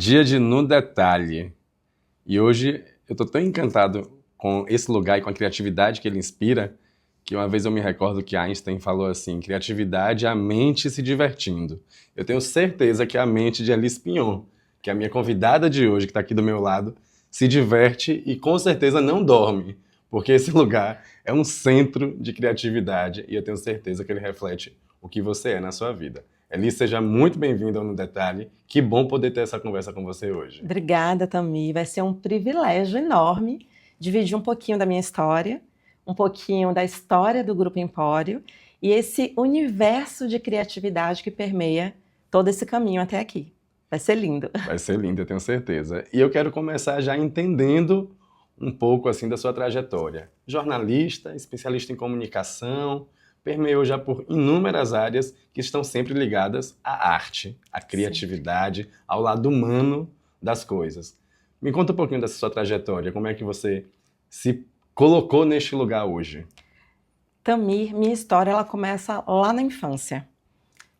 Dia de No Detalhe. E hoje eu tô tão encantado com esse lugar e com a criatividade que ele inspira, que uma vez eu me recordo que Einstein falou assim: criatividade é a mente se divertindo. Eu tenho certeza que a mente de Alice Pignon, que é a minha convidada de hoje, que está aqui do meu lado, se diverte e com certeza não dorme, porque esse lugar é um centro de criatividade e eu tenho certeza que ele reflete o que você é na sua vida. Eli, seja muito bem-vinda ao No Detalhe. Que bom poder ter essa conversa com você hoje. Obrigada, Tami. Vai ser um privilégio enorme dividir um pouquinho da minha história, um pouquinho da história do Grupo Empório e esse universo de criatividade que permeia todo esse caminho até aqui. Vai ser lindo. Vai ser lindo, eu tenho certeza. E eu quero começar já entendendo um pouco assim da sua trajetória. Jornalista, especialista em comunicação, permeou já por inúmeras áreas que estão sempre ligadas à arte, à criatividade, ao lado humano das coisas. Me conta um pouquinho dessa sua trajetória, como é que você se colocou neste lugar hoje? Tami, minha história ela começa lá na infância.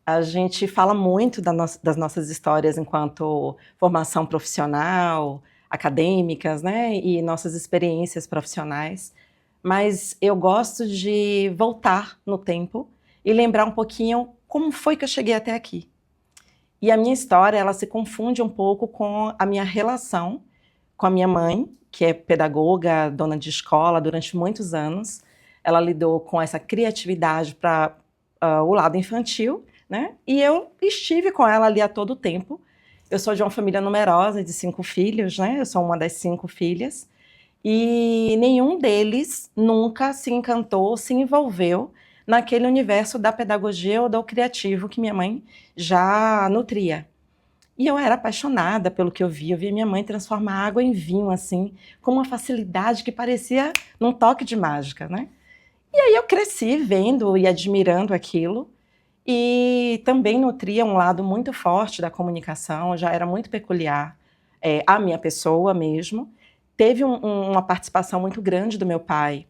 A gente fala muito das nossas histórias enquanto formação profissional, acadêmicas, né, e nossas experiências profissionais, mas eu gosto de voltar no tempo e lembrar um pouquinho como foi que eu cheguei até aqui. E a minha história, ela se confunde um pouco com a minha relação com a minha mãe, que é pedagoga, dona de escola durante muitos anos. Ela lidou com essa criatividade para o lado infantil, né? E eu estive com ela ali a todo tempo. Eu sou de uma família numerosa, de 5 filhos, né? Eu sou uma das 5 filhas. E nenhum deles nunca se encantou, se envolveu naquele universo da pedagogia ou do criativo que minha mãe já nutria. E eu era apaixonada pelo que eu via minha mãe transformar água em vinho, assim, com uma facilidade que parecia num toque de mágica, né? E aí eu cresci vendo e admirando aquilo, e também nutria um lado muito forte da comunicação, já era muito peculiar a minha pessoa mesmo. Teve uma participação muito grande do meu pai,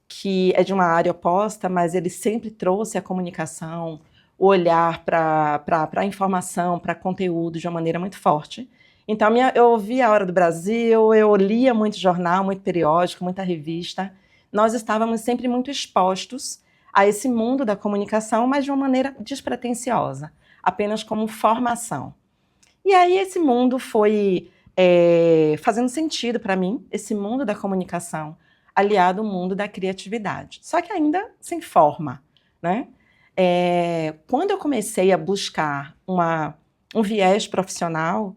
que é de uma área oposta, mas ele sempre trouxe a comunicação, o olhar para a informação, para conteúdo de uma maneira muito forte. Então, eu ouvia a Hora do Brasil, eu lia muito jornal, muito periódico, muita revista. Nós estávamos sempre muito expostos a esse mundo da comunicação, mas de uma maneira despretensiosa, apenas como formação. E aí esse mundo foi fazendo sentido para mim, esse mundo da comunicação, aliado ao mundo da criatividade. Só que ainda sem forma, né? Quando eu comecei a buscar um viés profissional,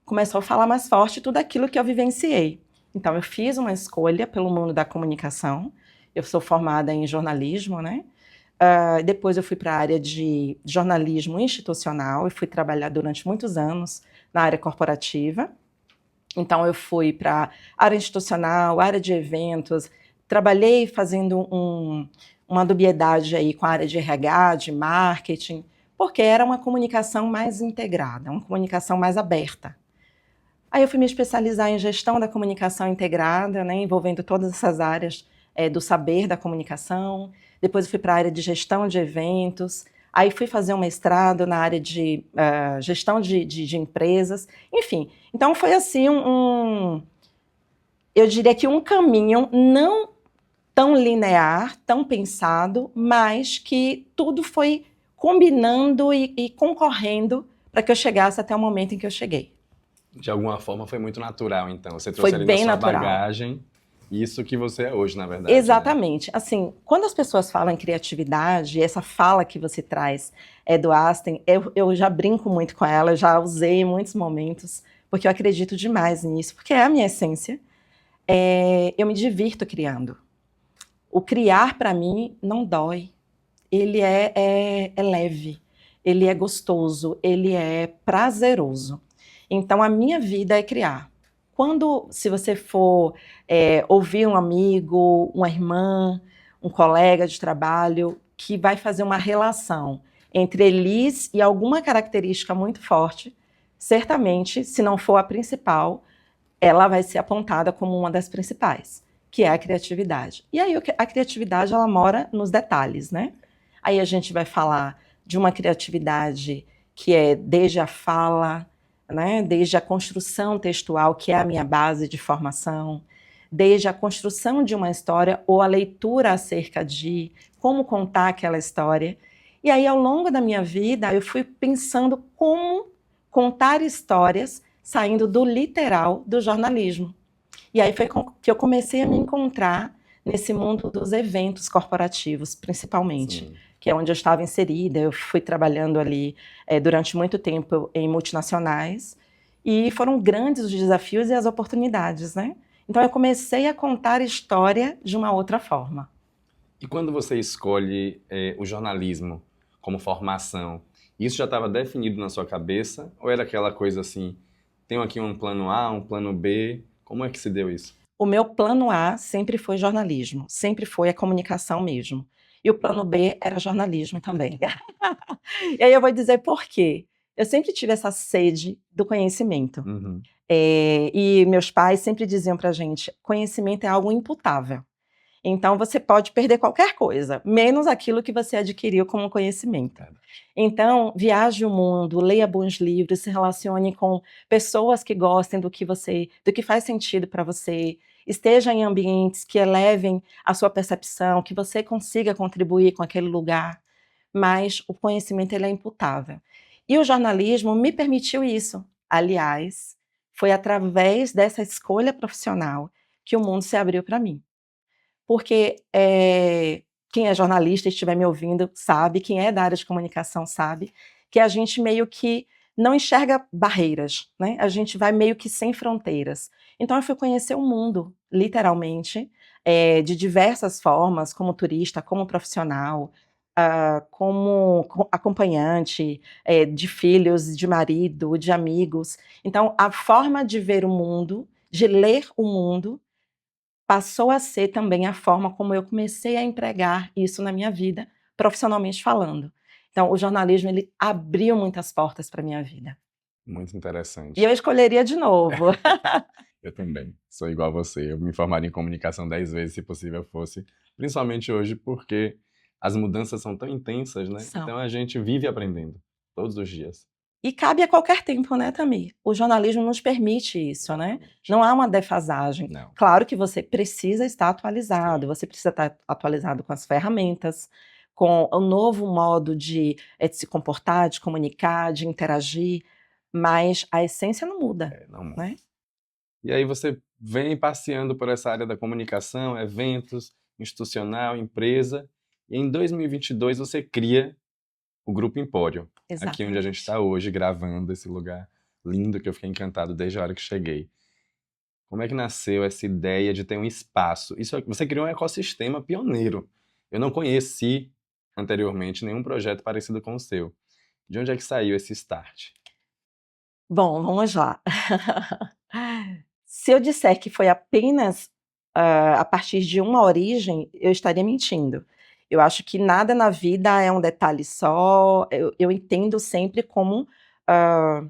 começou a falar mais forte tudo aquilo que eu vivenciei. Então, eu fiz uma escolha pelo mundo da comunicação. Eu sou formada em jornalismo, né? Depois eu fui para a área de jornalismo institucional e fui trabalhar durante muitos anos na área corporativa. Então, eu fui para a área institucional, área de eventos, trabalhei fazendo uma dubiedade aí com a área de RH, de marketing, porque era uma comunicação mais integrada, uma comunicação mais aberta. Aí eu fui me especializar em gestão da comunicação integrada, né, envolvendo todas essas áreas do saber da comunicação. Depois eu fui para a área de gestão de eventos. Aí fui fazer um mestrado na área de gestão de empresas. Enfim, então foi assim eu diria que um caminho não tão linear, tão pensado, mas que tudo foi combinando e concorrendo para que eu chegasse até o momento em que eu cheguei. De alguma forma foi muito natural, então. Você Foi trouxe ali na bem sua natural. bagagem isso que você é hoje, na verdade, né? Exatamente. Assim, quando as pessoas falam em criatividade, essa fala que você traz é do Einstein, eu já brinco muito com ela, eu já usei em muitos momentos, porque eu acredito demais nisso, porque é a minha essência. Eu me divirto criando. O criar, para mim, não dói. Ele é leve, ele é gostoso, ele é prazeroso. Então, a minha vida é criar. Se você for ouvir um amigo, uma irmã, um colega de trabalho, que vai fazer uma relação entre eles e alguma característica muito forte, certamente, se não for a principal, ela vai ser apontada como uma das principais, que é a criatividade. E aí a criatividade, ela mora nos detalhes, né? Aí a gente vai falar de uma criatividade que é desde a fala, né? Desde a construção textual, que é a minha base de formação, desde a construção de uma história ou a leitura acerca de como contar aquela história. E aí, ao longo da minha vida, eu fui pensando como contar histórias saindo do literal do jornalismo. E aí foi que eu comecei a me encontrar nesse mundo dos eventos corporativos, principalmente, Sim. que é onde eu estava inserida. Eu fui trabalhando ali durante muito tempo em multinacionais, e foram grandes os desafios e as oportunidades, né? Então eu comecei a contar história de uma outra forma. E quando você escolhe o jornalismo como formação, isso já estava definido na sua cabeça? Ou era aquela coisa assim, tenho aqui um plano A, um plano B? Como é que se deu isso? O meu plano A sempre foi jornalismo, sempre foi a comunicação mesmo. E o plano B era jornalismo também. E aí eu vou dizer por quê. Eu sempre tive essa sede do conhecimento. Uhum. E meus pais sempre diziam pra gente, conhecimento é algo imputável. Então você pode perder qualquer coisa, menos aquilo que você adquiriu como conhecimento. Verdade. Então, viaje o mundo, leia bons livros, se relacione com pessoas que gostem do que faz sentido para você, esteja em ambientes que elevem a sua percepção, que você consiga contribuir com aquele lugar, mas o conhecimento ele é imputável. E o jornalismo me permitiu isso. Aliás, foi através dessa escolha profissional que o mundo se abriu para mim. Porque quem é jornalista e estiver me ouvindo sabe, quem é da área de comunicação sabe, que a gente meio que não enxerga barreiras, né? A gente vai meio que sem fronteiras. Então eu fui conhecer o mundo, literalmente, de diversas formas, como turista, como profissional, como acompanhante, de filhos, de marido, de amigos. Então a forma de ver o mundo, de ler o mundo, passou a ser também a forma como eu comecei a empregar isso na minha vida, profissionalmente falando. Então, o jornalismo, ele abriu muitas portas para a minha vida. Muito E eu interessante. escolheria de novo. Eu também. Sou igual a você. Eu me formaria em comunicação 10 vezes, se possível fosse. Principalmente hoje, porque as mudanças são tão intensas, né? São. Então a gente vive aprendendo todos os dias. E cabe a qualquer tempo, né, Tamir? O jornalismo nos permite isso, né? Exatamente. Não há uma defasagem. Não. Claro que você precisa estar atualizado, Sim. você precisa estar atualizado com as ferramentas, com o novo modo de se comportar, de comunicar, de interagir, mas a essência não muda, Não muda. né? E aí você vem passeando por essa área da comunicação, eventos, institucional, empresa, e em 2022 você cria o Grupo Empório, aqui onde a gente Exatamente. está hoje, gravando esse lugar lindo que eu fiquei encantado desde a hora que cheguei. Como é que nasceu essa ideia de ter um espaço? Você criou um ecossistema pioneiro. Eu não conheci anteriormente nenhum projeto parecido com o seu. De onde é que saiu esse start? Bom, vamos lá. Se eu disser que foi apenas a partir de uma origem, eu estaria mentindo. Eu acho que nada na vida é um detalhe só. Eu entendo sempre como, ah,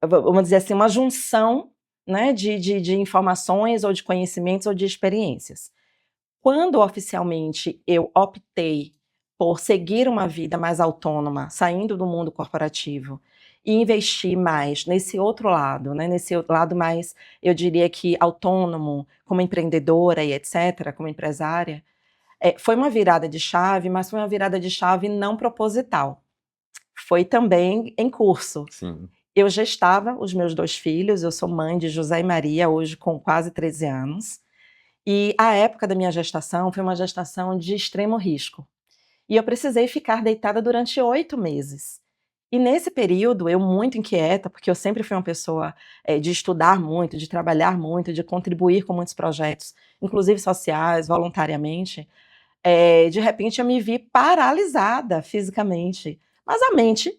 vamos dizer assim, uma junção, né, de informações ou de conhecimentos ou de experiências. Quando oficialmente eu optei por seguir uma vida mais autônoma, saindo do mundo corporativo e investir mais nesse outro lado, né, nesse lado mais, eu diria que autônomo, como empreendedora e etc., como empresária, foi uma virada de chave, mas foi uma virada de chave não proposital. Foi também em curso. Sim. Eu gestava os meus 2 filhos, eu sou mãe de José e Maria, hoje com quase 13 anos, e a época da minha gestação foi uma gestação de extremo risco. E eu precisei ficar deitada durante 8 meses. E nesse período, eu muito inquieta, porque eu sempre fui uma pessoa de estudar muito, de trabalhar muito, de contribuir com muitos projetos, inclusive sociais, voluntariamente. De repente, eu me vi paralisada fisicamente, mas a mente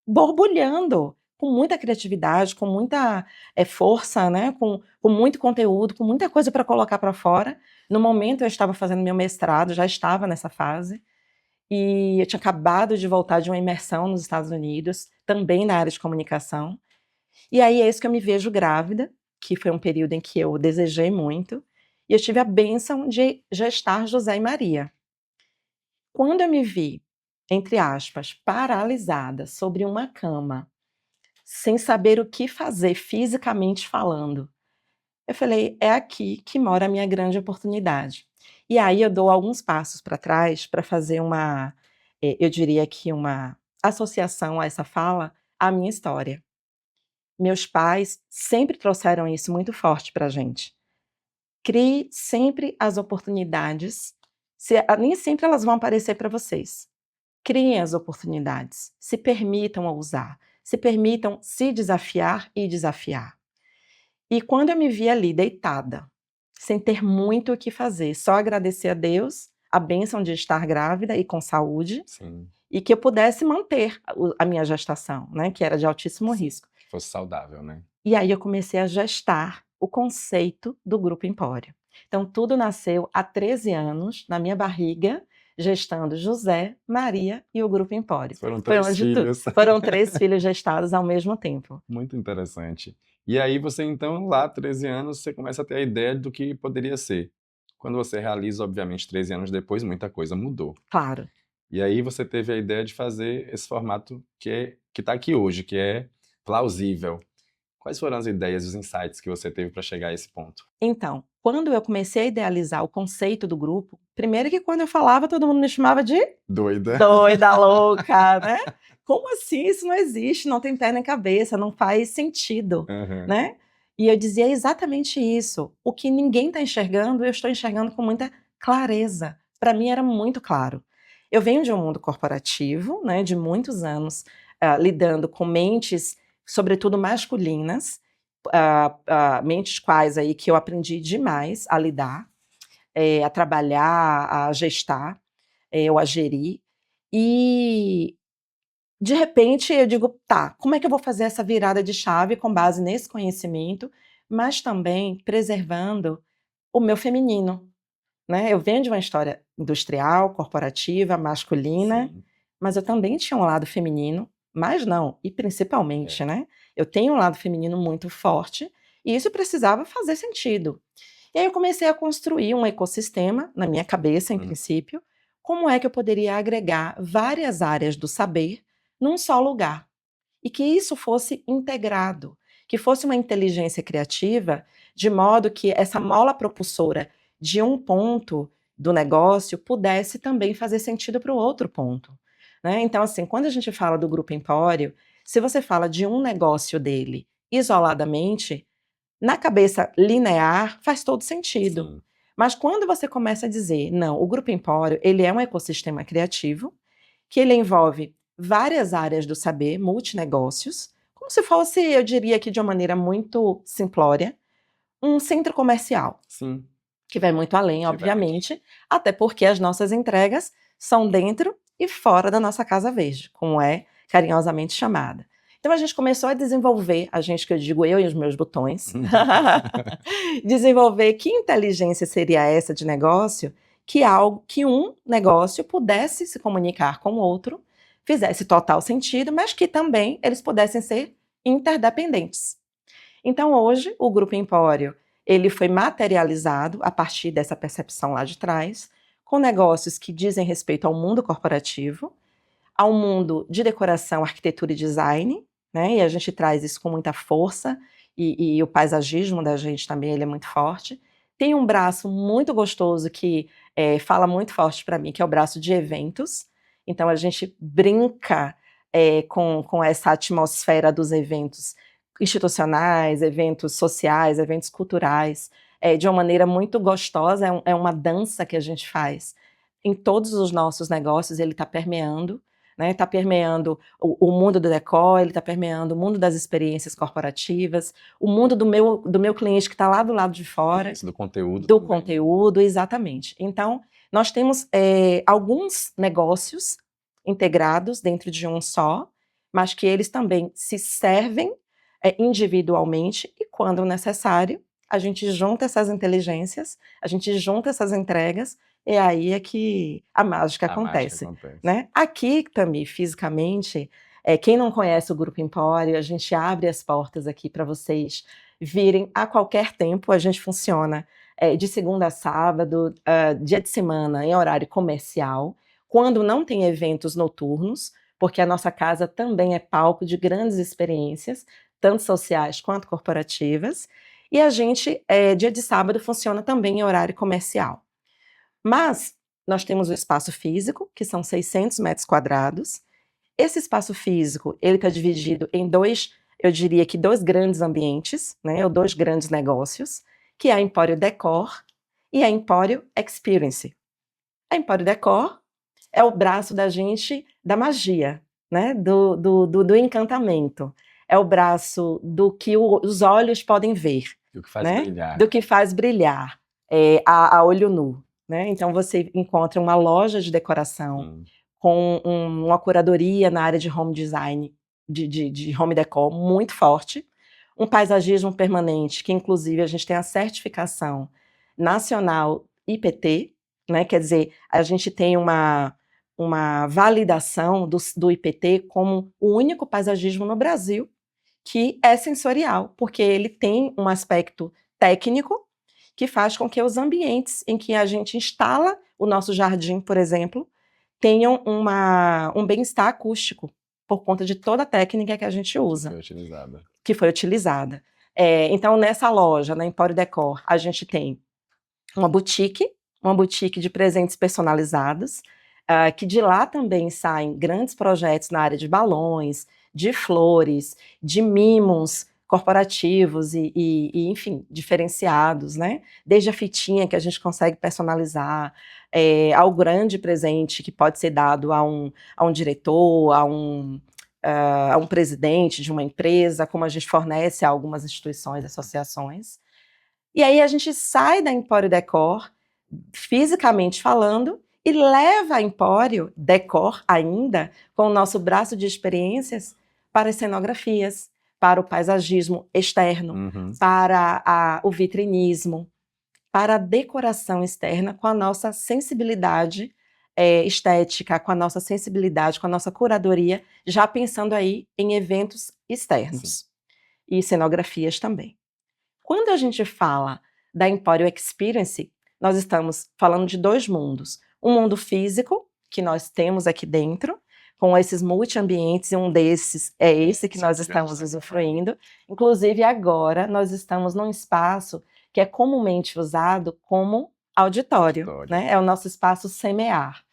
borbulhando, com muita criatividade, com muita força, né? Com muito conteúdo, com muita coisa para colocar para fora. No momento, eu estava fazendo meu mestrado, já estava nessa fase. E eu tinha acabado de voltar de uma imersão nos Estados Unidos, também na área de comunicação. E aí é isso que eu me vejo grávida, que foi um período em que eu desejei muito, e eu tive a bênção de gestar José e Maria. Quando eu me vi, entre aspas, paralisada sobre uma cama, sem saber o que fazer fisicamente falando. Eu falei, é aqui que mora a minha grande oportunidade. E aí eu dou alguns passos para trás para fazer eu diria que uma associação a essa fala à minha história. Meus pais sempre trouxeram isso muito forte para a gente. Crie sempre as oportunidades, nem sempre elas vão aparecer para vocês. Criem as oportunidades, se permitam ousar, se permitam se desafiar e desafiar. E quando eu me vi ali deitada, sem ter muito o que fazer, só agradecer a Deus a bênção de estar grávida e com saúde, Sim. e que eu pudesse manter a minha gestação, né, que era de altíssimo Sim. risco. Que fosse saudável, né? E aí eu comecei a gestar o conceito do Grupo Empório. Então tudo nasceu há 13 anos, na minha barriga, gestando José, Maria e o Grupo Empório. Foram Foi 3 filhos. Foram 3 filhos gestados ao mesmo tempo. Muito interessante. E aí você então, lá, 13 anos, você começa a ter a ideia do que poderia ser. Quando você realiza, obviamente, 13 anos depois, muita coisa mudou. Claro. E aí você teve a ideia de fazer esse formato que está aqui hoje, que é plausível. Quais foram as ideias, os insights que você teve para chegar a esse ponto? Então, quando eu comecei a idealizar o conceito do grupo, primeiro que quando eu falava, todo mundo me chamava de Doida. doida, louca, né? Como assim? Isso não existe, não tem pé nem cabeça, não faz sentido, Uhum. né? E eu dizia exatamente isso. O que ninguém está enxergando, eu estou enxergando com muita clareza. Para mim era muito claro. Eu venho de um mundo corporativo, né, de muitos anos, lidando com mentes, sobretudo masculinas, mentes quais aí que eu aprendi demais a lidar, a trabalhar, a gestar, ou a gerir. E de repente eu digo, tá, como é que eu vou fazer essa virada de chave com base nesse conhecimento, mas também preservando o meu feminino, né? Eu venho de uma história industrial, corporativa, masculina, Sim. mas eu também tinha um lado feminino, mas não, e principalmente, né? Eu tenho um lado feminino muito forte e isso precisava fazer sentido. E aí eu comecei a construir um ecossistema na minha cabeça, em princípio, como é que eu poderia agregar várias áreas do saber num só lugar e que isso fosse integrado, que fosse uma inteligência criativa, de modo que essa mola propulsora de um ponto do negócio pudesse também fazer sentido para o outro ponto, né? Então, assim, quando a gente fala do Grupo Empório, se você fala de um negócio dele isoladamente, na cabeça linear faz todo sentido. Sim. Mas quando você começa a dizer, não, o Grupo Empório, ele é um ecossistema criativo, que ele envolve várias áreas do saber, multinegócios, como se fosse, eu diria que de uma maneira muito simplória, um centro comercial, Sim. que vai muito além, Que vai obviamente, até porque as nossas entregas são dentro e fora da nossa Casa Verde, como é carinhosamente chamada. Então a gente começou a desenvolver, a gente que eu digo eu e os meus botões, desenvolver que inteligência seria essa de negócio, que um negócio pudesse se comunicar com o outro, fizesse total sentido, mas que também eles pudessem ser interdependentes. Então hoje o Grupo Empório, ele foi materializado a partir dessa percepção lá de trás, com negócios que dizem respeito ao mundo corporativo, ao mundo de decoração, arquitetura e design, né? E a gente traz isso com muita força, e o paisagismo da gente também ele é muito forte. Tem um braço muito gostoso que fala muito forte para mim, que é o braço de eventos. Então a gente brinca com essa atmosfera dos eventos institucionais, eventos sociais, eventos culturais, de uma maneira muito gostosa, é uma dança que a gente faz. Em todos os nossos negócios ele está permeando, né? Está permeando o mundo do decor, ele está permeando o mundo das experiências corporativas, o mundo do meu cliente que está lá do lado de fora. Isso, do conteúdo. Do também. conteúdo, exatamente. Então, nós temos alguns negócios integrados dentro de um só, mas que eles também se servem individualmente e, quando necessário, a gente junta essas inteligências, a gente junta essas entregas, e aí é que a mágica acontece. Né? Aqui, também, fisicamente, quem não conhece o Grupo Empório, a gente abre as portas aqui para vocês virem a qualquer tempo. A gente funciona de segunda a sábado, dia de semana, em horário comercial, quando não tem eventos noturnos, porque a nossa casa também é palco de grandes experiências, tanto sociais quanto corporativas, e a gente, dia de sábado, funciona também em horário comercial. Mas nós temos o espaço físico, que são 600 metros quadrados. Esse espaço físico, ele está dividido em dois, eu diria que dois grandes ambientes, né, ou dois grandes negócios, que é a Empório Decor e a Empório Experience. A Empório Decor é o braço da gente da magia, né, do encantamento. É o braço do que os olhos podem ver, E o que faz né, brilhar. do que faz brilhar a olho nu. Né? Então você encontra uma loja de decoração com uma curadoria na área de home design, de home decor muito forte, um paisagismo permanente, que inclusive a gente tem a certificação nacional IPT, né? Quer dizer, a gente tem uma validação do IPT como o único paisagismo no Brasil que é sensorial, porque ele tem um aspecto técnico que faz com que os ambientes em que a gente instala o nosso jardim, por exemplo, tenham um bem-estar acústico, por conta de toda a técnica que a gente usa. Que foi utilizada. Então, nessa loja, na Empório Decor, a gente tem uma boutique de presentes personalizados, que de lá também saem grandes projetos na área de balões, de flores, de mimos corporativos enfim, diferenciados, né? Desde a fitinha que a gente consegue personalizar, ao grande presente que pode ser dado a um diretor, a um presidente de uma empresa, como a gente fornece a algumas instituições, associações. E aí a gente sai da Empório Decor, fisicamente falando, e leva a Empório Decor ainda, com o nosso braço de experiências, para as cenografias, para o paisagismo externo, para o vitrinismo, para a decoração externa, com a nossa sensibilidade estética, com a nossa sensibilidade, com a nossa curadoria, já pensando aí em eventos externos. Sim. E cenografias também. Quando a gente fala da Empório Experience, nós estamos falando de dois mundos. Um mundo físico, que nós temos aqui dentro, com esses multi-ambientes, e um desses é esse que nós estamos usufruindo. Inclusive, agora, nós estamos num espaço que é comumente usado como auditório. Né? É o nosso espaço semear.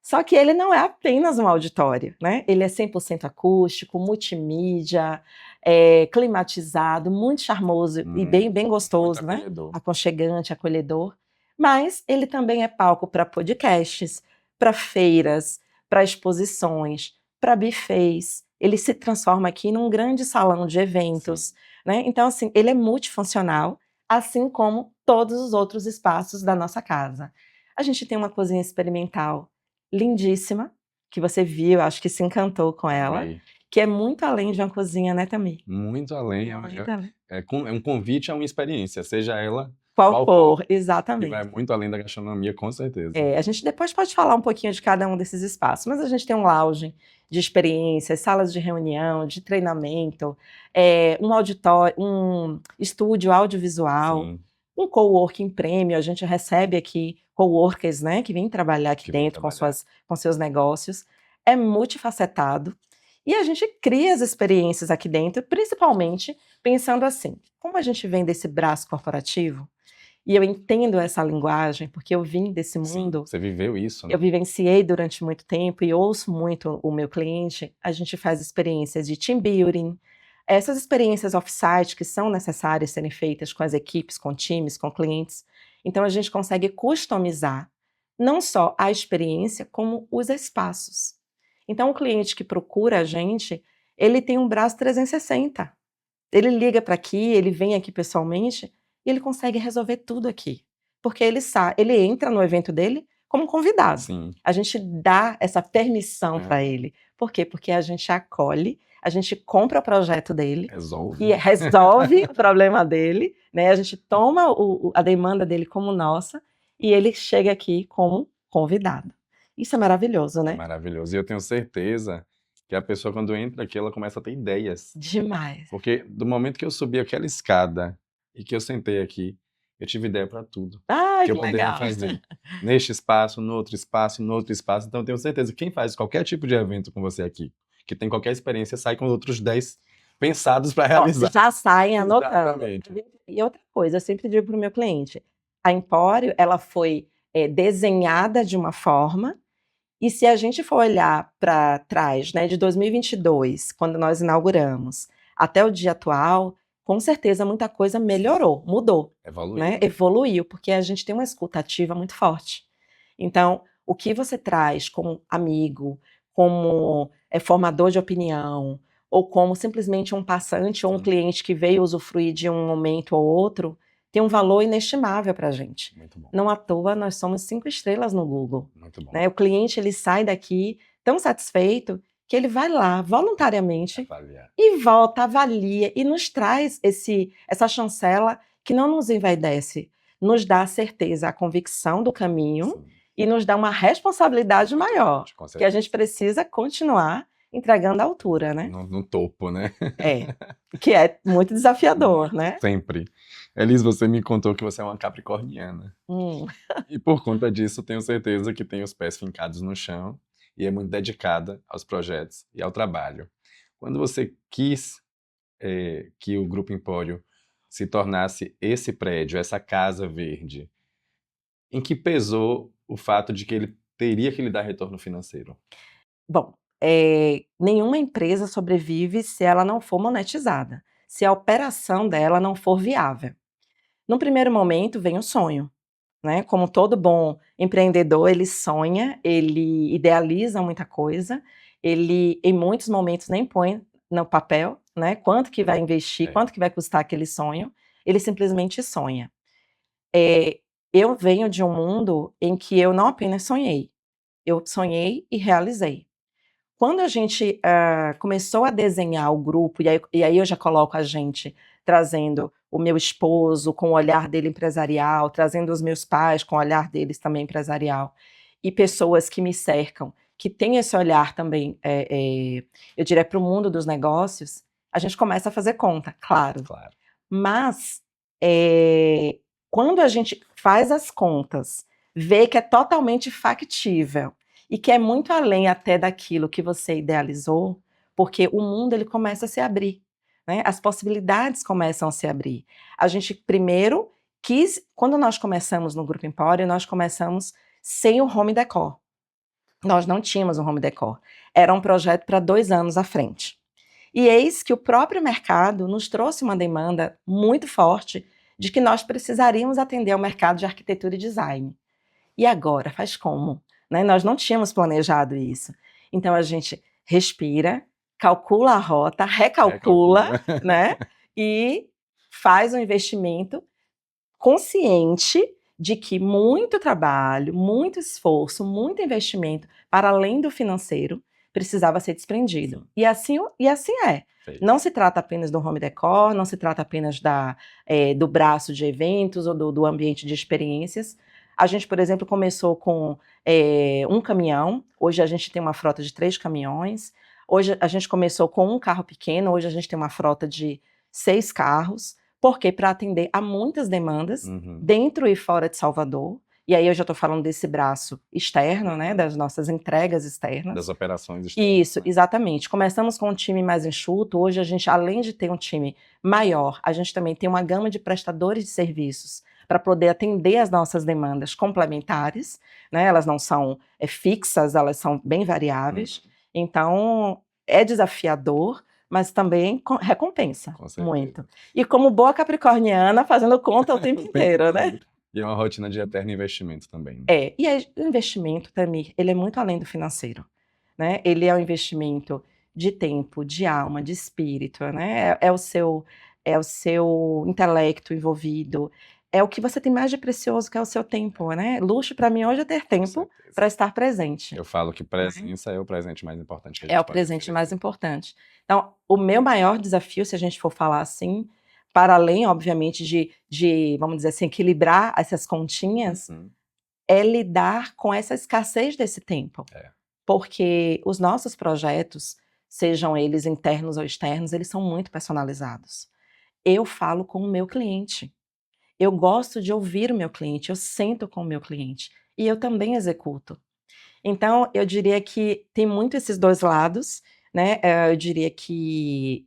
Só que ele não é apenas um auditório, né? Ele é 100% acústico, multimídia, climatizado, muito charmoso e bem gostoso, né? Aconchegante, acolhedor. Mas ele também é palco para podcasts, para feiras, para exposições, para buffets. Ele se transforma aqui num grande salão de eventos, né? Então, assim, ele é multifuncional, assim como todos os outros espaços da nossa casa. A gente tem uma cozinha experimental lindíssima, que você viu, acho que se encantou com ela, que é muito além de uma cozinha, né, Tamir? Muito além. É um convite a uma experiência, seja ela qual for, exatamente. Que vai muito além da gastronomia, com certeza. A gente depois pode falar um pouquinho de cada um desses espaços, mas a gente tem um lounge de experiências, salas de reunião, de treinamento, um auditório, um estúdio audiovisual, um coworking premium, a gente recebe aqui coworkers, né, que vêm trabalhar aqui dentro com seus negócios. É multifacetado. E a gente cria as experiências aqui dentro, principalmente pensando assim, como a gente vem desse braço corporativo, e eu entendo essa linguagem, porque eu vim desse mundo. Você viveu isso, né? Eu vivenciei durante muito tempo e ouço muito o meu cliente. A gente faz experiências de team building, essas experiências off-site que são necessárias serem feitas com as equipes, com times, com clientes. Então a gente consegue customizar não só a experiência, como os espaços. Então o cliente que procura a gente, ele tem um braço 360. Ele liga para aqui, ele vem aqui pessoalmente e ele consegue resolver tudo aqui. Porque ele entra no evento dele como convidado. Sim. A gente dá essa permissão para ele. Por quê? Porque a gente acolhe, a gente compra o projeto dele. E resolve o problema dele, né? A gente toma a demanda dele como nossa e ele chega aqui como convidado. Isso é maravilhoso, né? É maravilhoso. E eu tenho certeza que a pessoa, quando entra aqui, ela começa a ter ideias. Demais. Porque do momento que eu subi aquela escada e que eu sentei aqui, eu tive ideia para tudo Ai, que eu que poderia legal. fazer. Neste espaço, no outro espaço, no outro espaço. Então, eu tenho certeza que quem faz qualquer tipo de evento com você aqui, que tem qualquer experiência, sai com outros 10 pensados para Ó, realizar. já saem anotando. Exatamente. E outra coisa, eu sempre digo para o meu cliente, a Empório, ela foi desenhada de uma forma, e se a gente for olhar para trás, né, de 2022, quando nós inauguramos, até o dia atual, com certeza muita coisa melhorou, mudou, Evoluiu. né, evoluiu, porque a gente tem uma escuta ativa muito forte. Então, o que você traz como amigo, como formador de opinião, ou como simplesmente um passante ou um Sim. cliente que veio usufruir de um momento ou outro, tem um valor inestimável para a gente. Muito bom. Não à toa, nós somos 5 estrelas no Google. Muito bom. Né? O cliente ele sai daqui tão satisfeito que ele vai lá voluntariamente Avaliar. e volta, avalia e nos traz essa chancela que não nos envaidece, nos dá a certeza, a convicção do caminho. Sim. E nos dá uma responsabilidade maior, Com que a certeza. gente precisa continuar entregando a altura, né? No topo, né? Que é muito desafiador, né? Sempre. Elis, você me contou que você é uma capricorniana. E por conta disso, tenho certeza que tem os pés fincados no chão e é muito dedicada aos projetos e ao trabalho. Quando você quis que o Grupo Empório se tornasse esse prédio, essa casa verde, em que pesou o fato de que ele teria que lhe dar retorno financeiro? Bom, nenhuma empresa sobrevive se ela não for monetizada, se a operação dela não for viável. No primeiro momento vem o sonho, né? Como todo bom empreendedor, ele sonha, ele idealiza muita coisa, ele em muitos momentos nem põe no papel, né? Quanto que vai investir, quanto que vai custar aquele sonho, ele simplesmente sonha. Eu venho de um mundo em que eu não apenas sonhei, eu sonhei e realizei. Quando a gente começou a desenhar o grupo, e aí eu já coloco a gente trazendo o meu esposo com o olhar dele empresarial, trazendo os meus pais com o olhar deles também empresarial, e pessoas que me cercam, que têm esse olhar também, eu diria, para o mundo dos negócios, a gente começa a fazer conta, claro. Mas quando a gente faz as contas, vê que é totalmente factível, e que é muito além até daquilo que você idealizou, porque o mundo ele começa a se abrir, né? As possibilidades começam a se abrir. A gente primeiro quando nós começamos no Grupo Empório, nós começamos sem o home decor. Nós não tínhamos um home decor. Era um projeto para 2 anos à frente. E eis que o próprio mercado nos trouxe uma demanda muito forte de que nós precisaríamos atender ao mercado de arquitetura e design. E agora, faz como? Né? Nós não tínhamos planejado isso. Então a gente respira, calcula a rota, recalcula, né? E faz um investimento consciente de que muito trabalho, muito esforço, muito investimento, para além do financeiro, precisava ser desprendido. E assim é. Não se trata apenas do home decor, não se trata apenas do braço de eventos ou do ambiente de experiências. A gente, por exemplo, começou com um caminhão, hoje a gente tem uma frota de 3 caminhões, hoje a gente começou com um carro pequeno, hoje a gente tem uma frota de 6 carros, porque para atender a muitas demandas, dentro e fora de Salvador, e aí eu já estou falando desse braço externo, né, das nossas entregas externas. Das operações externas. Isso, exatamente. Começamos com um time mais enxuto, hoje a gente, além de ter um time maior, a gente também tem uma gama de prestadores de serviços para poder atender as nossas demandas complementares, né, elas não são fixas, elas são bem variáveis, então é desafiador, mas também recompensa muito. E como boa capricorniana, fazendo conta o tempo inteiro, né? E é uma rotina de eterno investimento também. E o investimento, Tamir, ele é muito além do financeiro, né? Ele é um investimento de tempo, de alma, de espírito, né? É o seu intelecto envolvido, é o que você tem mais de precioso, que é o seu tempo, né? Luxo para mim hoje é ter tempo para estar presente. Eu falo que presença é o presente mais importante que a gente É o presente mais importante. Então, o meu maior desafio, se a gente for falar assim, para além, obviamente, de vamos dizer assim, equilibrar essas continhas, é lidar com essa escassez desse tempo. Porque os nossos projetos, sejam eles internos ou externos, eles são muito personalizados. Eu falo com o meu cliente. Eu gosto de ouvir o meu cliente, eu sento com o meu cliente e eu também executo. Então, eu diria que tem muito esses dois lados, né? Eu diria que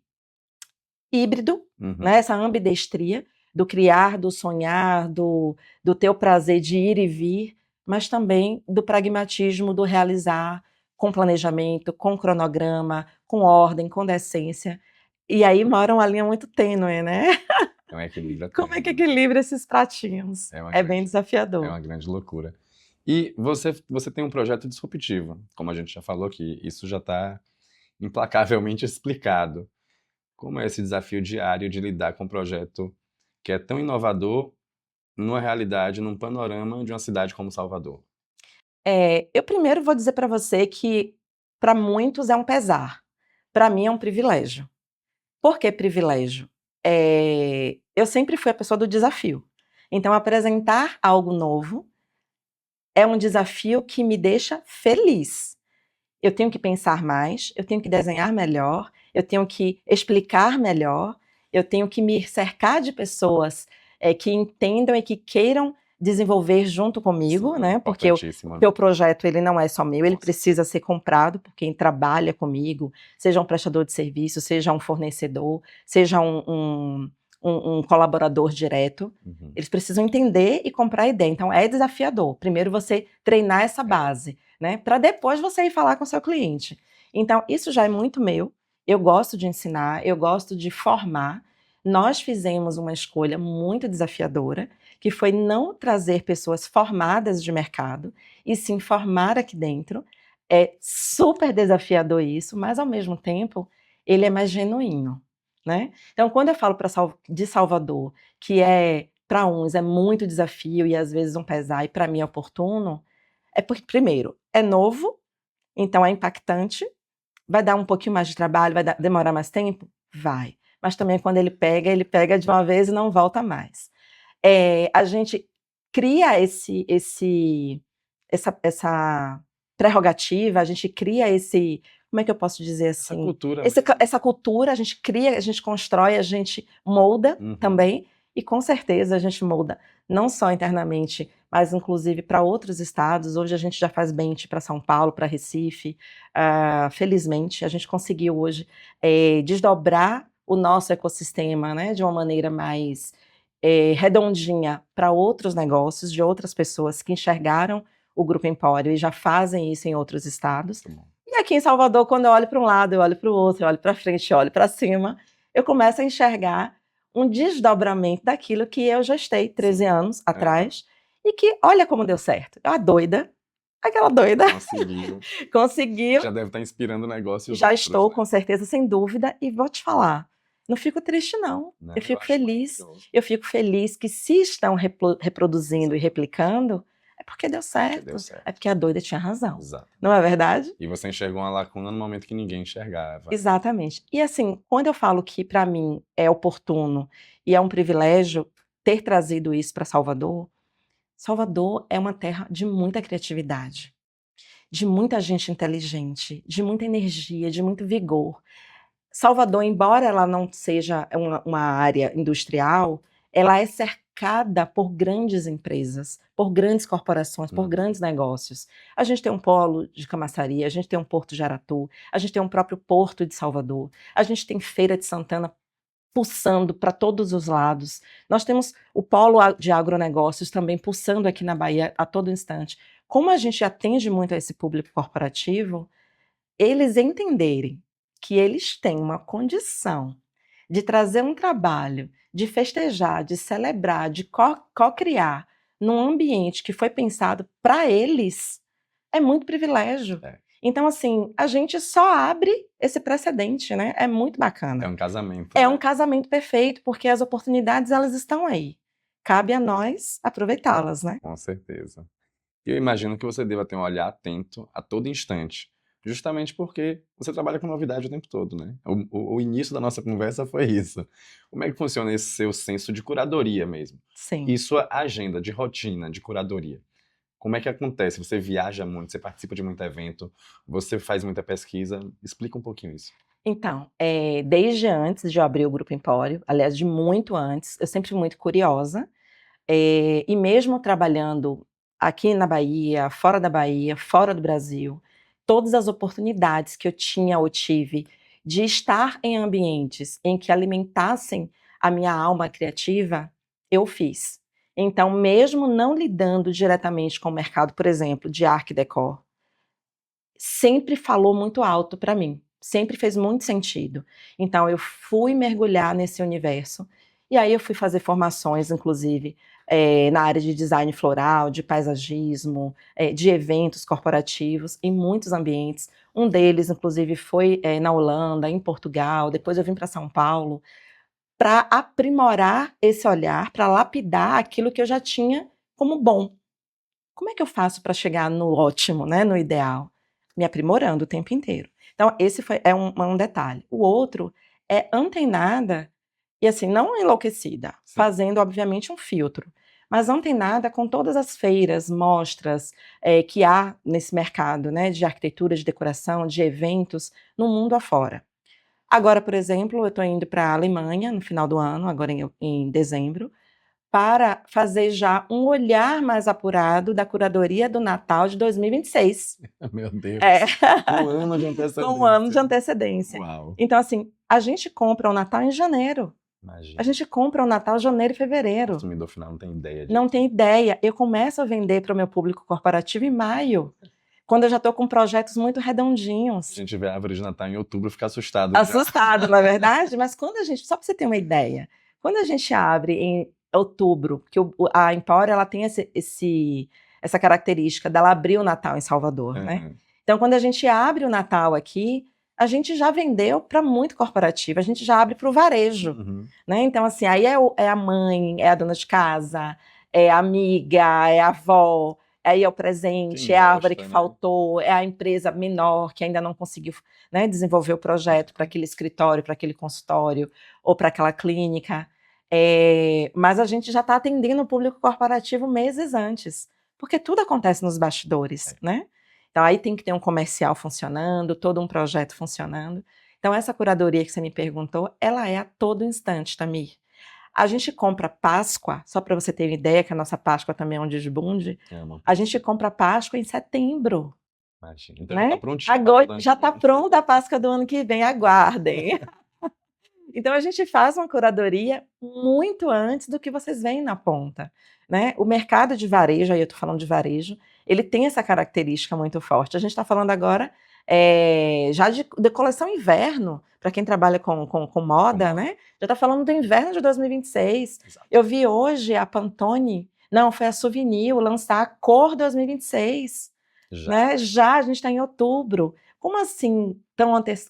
híbrido, Uhum. né? Essa ambidestria do criar, do sonhar, do ter o prazer de ir e vir, mas também do pragmatismo do realizar com planejamento, com cronograma, com ordem, com decência. E aí mora uma linha muito tênue, né? É um equilíbrio Como é que eterno, né? equilibra esses pratinhos? É uma É bem grande, é desafiador. uma grande loucura. E você tem um projeto disruptivo, como a gente já falou que isso já está implacavelmente explicado. Como é esse desafio diário de lidar com um projeto que é tão inovador numa realidade, num panorama de uma cidade como Salvador? Eu primeiro vou dizer para você que para muitos é um pesar, para mim é um privilégio. Por que privilégio? Eu sempre fui a pessoa do desafio. Então, apresentar algo novo é um desafio que me deixa feliz. Eu tenho que pensar mais, eu tenho que desenhar melhor, eu tenho que explicar melhor, eu tenho que me cercar de pessoas que entendam e que queiram desenvolver junto comigo, Sim, né? Porque importantíssimo, o né? projeto ele não é só meu, ele Nossa. precisa ser comprado por quem trabalha comigo, seja um prestador de serviço, seja um fornecedor, seja um colaborador direto. Uhum. Eles precisam entender e comprar a ideia. Então é desafiador. Primeiro você treinar essa É. base, né? Para depois você ir falar com o seu cliente. Então, isso já é muito meu. Eu gosto de ensinar, eu gosto de formar. Nós fizemos uma escolha muito desafiadora, que foi não trazer pessoas formadas de mercado, e sim formar aqui dentro. É super desafiador isso, mas ao mesmo tempo ele é mais genuíno, né? Então, quando eu falo de Salvador, que para uns é muito desafio e às vezes um pesar, e para mim é oportuno, é porque, primeiro, é novo, então é impactante, vai dar um pouquinho mais de trabalho, demorar mais tempo? Vai. Mas também quando ele pega de uma vez e não volta mais. A gente cria essa prerrogativa, a gente cria como é que eu posso dizer Essa assim? cultura mesmo. Essa cultura, a gente cria, a gente constrói, a gente molda Uhum. também, e com certeza a gente molda não só internamente, mas inclusive para outros estados. Hoje a gente já faz bench para São Paulo, para Recife. Felizmente, a gente conseguiu hoje desdobrar o nosso ecossistema, né, de uma maneira mais redondinha para outros negócios, de outras pessoas que enxergaram o Grupo Empório e já fazem isso em outros estados. Muito bom. E aqui em Salvador, quando eu olho para um lado, eu olho para o outro, eu olho para frente, eu olho para cima, eu começo a enxergar um desdobramento daquilo que eu gestei 13 Sim. anos Aham. atrás e que, olha como deu certo. A doida, aquela doida, Conseguiu. conseguiu. Já deve estar inspirando o negócio e os Já outros, estou, né? com certeza, sem dúvida, e vou te falar, não fico triste, não. Né? Eu Eu fico acho feliz. maravilhoso. Eu fico feliz que se estão reproduzindo e Exato. replicando, é porque deu Porque deu certo. É certo. porque a doida tinha razão. Exato. Não é verdade? E você enxergou uma lacuna no momento que ninguém enxergava. Exatamente. E assim, quando eu falo que para mim é oportuno e é um privilégio ter trazido isso para Salvador, Salvador é uma terra de muita criatividade, de muita gente inteligente, de muita energia, de muito vigor. Salvador, embora ela não seja uma área industrial, ela é cercada por grandes empresas, por grandes corporações, por Uhum. grandes negócios. A gente tem um polo de Camaçari, a gente tem um Porto de Aratu, a gente tem um próprio Porto de Salvador, a gente tem Feira de Santana pulsando para todos os lados. Nós temos o polo de agronegócios também pulsando aqui na Bahia a todo instante. Como a gente atende muito a esse público corporativo, eles entenderem que eles têm uma condição de trazer um trabalho, de festejar, de celebrar, de co-criar num ambiente que foi pensado para eles, é muito privilégio. É. Então, assim, a gente só abre esse precedente, né? É muito bacana. É um casamento, É né? um casamento perfeito, porque as oportunidades, elas estão aí. Cabe a nós aproveitá-las, né? Com certeza. E eu imagino que você deva ter um olhar atento a todo instante, justamente porque você trabalha com novidade o tempo todo, né? O início da nossa conversa foi isso. Como é que funciona esse seu senso de curadoria mesmo? Sim. E sua agenda de rotina de curadoria? Como é que acontece? Você viaja muito, você participa de muito evento, você faz muita pesquisa. Explica um pouquinho isso. Então, desde antes de eu abrir o Grupo Empório, aliás, de muito antes, eu sempre fui muito curiosa. E mesmo trabalhando aqui na Bahia, fora do Brasil, todas as oportunidades que eu tinha ou tive de estar em ambientes em que alimentassem a minha alma criativa, eu fiz. Então, mesmo não lidando diretamente com o mercado, por exemplo, de arte e decor, sempre falou muito alto para mim, sempre fez muito sentido. Então, eu fui mergulhar nesse universo, e aí eu fui fazer formações, inclusive, na área de design floral, de paisagismo, de eventos corporativos, em muitos ambientes. Um deles, inclusive, foi na Holanda, em Portugal, depois eu vim para São Paulo, para aprimorar esse olhar, para lapidar aquilo que eu já tinha como bom. Como é que eu faço para chegar no ótimo, né, no ideal? Me aprimorando o tempo inteiro. Então, esse é um detalhe. O outro é antenada, e assim, não enlouquecida, Sim. fazendo, obviamente, um filtro, mas antenada com todas as feiras, mostras que há nesse mercado, né, de arquitetura, de decoração, de eventos, no mundo afora. Agora, por exemplo, eu estou indo para a Alemanha no final do ano, agora em dezembro, para fazer já um olhar mais apurado da curadoria do Natal de 2026. Meu Deus. É. Um ano de antecedência. Com um ano de antecedência. Uau. Então, assim, a gente compra o Natal em janeiro. Imagina. A gente compra o Natal em janeiro e O fevereiro. consumidor final não tem ideia disso. Não tem ideia. Eu começo a vender para o meu público corporativo em maio, quando eu já estou com projetos muito redondinhos. A gente vê a árvore de Natal em outubro e fica assustado. Assustado, não é verdade? Mas quando a gente, só para você ter uma ideia, quando a gente abre em outubro, porque a Empório ela tem essa característica dela abrir o Natal em Salvador, né? Então, quando a gente abre o Natal aqui, a gente já vendeu para muito corporativo, a gente já abre para o varejo, né? Então, assim, aí é a mãe, é a dona de casa, é a amiga, é a avó, aí é o presente, Quem é a árvore gosta, que né? faltou, é a empresa menor que ainda não conseguiu, né, desenvolver o projeto para aquele escritório, para aquele consultório ou para aquela clínica. Mas a gente já está atendendo o público corporativo meses antes, porque tudo acontece nos bastidores, né? Então aí tem que ter um comercial funcionando, todo um projeto funcionando. Então essa curadoria que você me perguntou, ela é a todo instante, Tamir. A gente compra Páscoa, só para você ter uma ideia, que a nossa Páscoa também é um desbunde, a gente compra Páscoa em setembro. Imagina. Então Né? já tá prontinho. Agora, já está pronta a Páscoa do ano que vem, aguardem. Então a gente faz uma curadoria muito antes do que vocês veem na ponta, né? O mercado de varejo, aí eu estou falando de varejo, ele tem essa característica muito forte. A gente está falando agora já de coleção inverno, para quem trabalha com moda, né? Já está falando do inverno de 2026. Exato. Eu vi hoje a Pantone, não, foi a Souvenir, lançar a cor 2026. Né? Já a gente está em outubro. Como assim,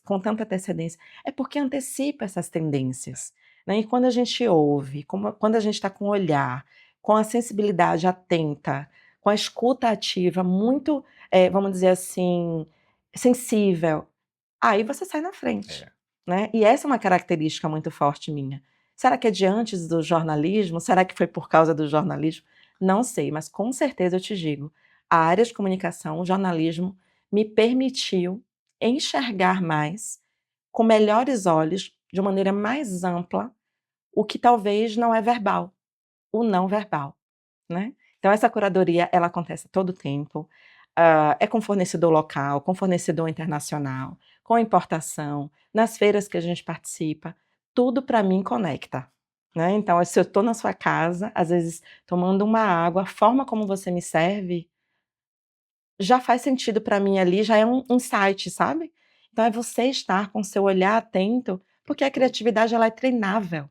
com tanta antecedência? É porque antecipa essas tendências. Né? E quando a gente ouve, quando a gente está com o olhar, com a sensibilidade atenta, com a escuta ativa, muito, vamos dizer assim, sensível, aí você sai na frente. Né? E essa é uma característica muito forte minha. Será que é de antes do jornalismo? Será que foi por causa do jornalismo? Não sei, mas com certeza eu te digo, a área de comunicação, o jornalismo, me permitiu enxergar mais, com melhores olhos, de uma maneira mais ampla, o que talvez não é verbal, o não verbal, né? Então essa curadoria, ela acontece todo o tempo, é com fornecedor local, com fornecedor internacional, com importação, nas feiras que a gente participa, tudo para mim conecta. Né? Então, se eu estou na sua casa, às vezes tomando uma água, a forma como você me serve já faz sentido para mim ali, já é um insight, sabe? Então é você estar com seu olhar atento, porque a criatividade ela é treinável,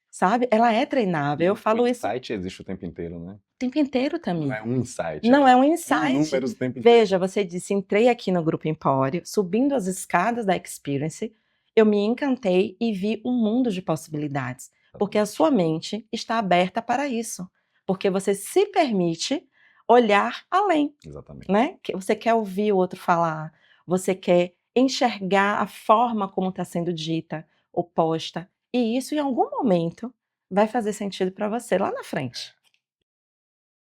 sabe? Ela é treinável, eu falo isso... O insight existe o tempo inteiro, né? O tempo inteiro também. Não é um insight. Não é um insight. Números o tempo inteiro. Veja, você disse, entrei aqui no Grupo Empório, subindo as escadas da Experience, eu me encantei e vi um mundo de possibilidades, porque a sua mente está aberta para isso, porque você se permite olhar além. Exatamente. Né? Você quer ouvir o outro falar, você quer enxergar a forma como está sendo dita, ou posta, e isso em algum momento vai fazer sentido para você lá na frente.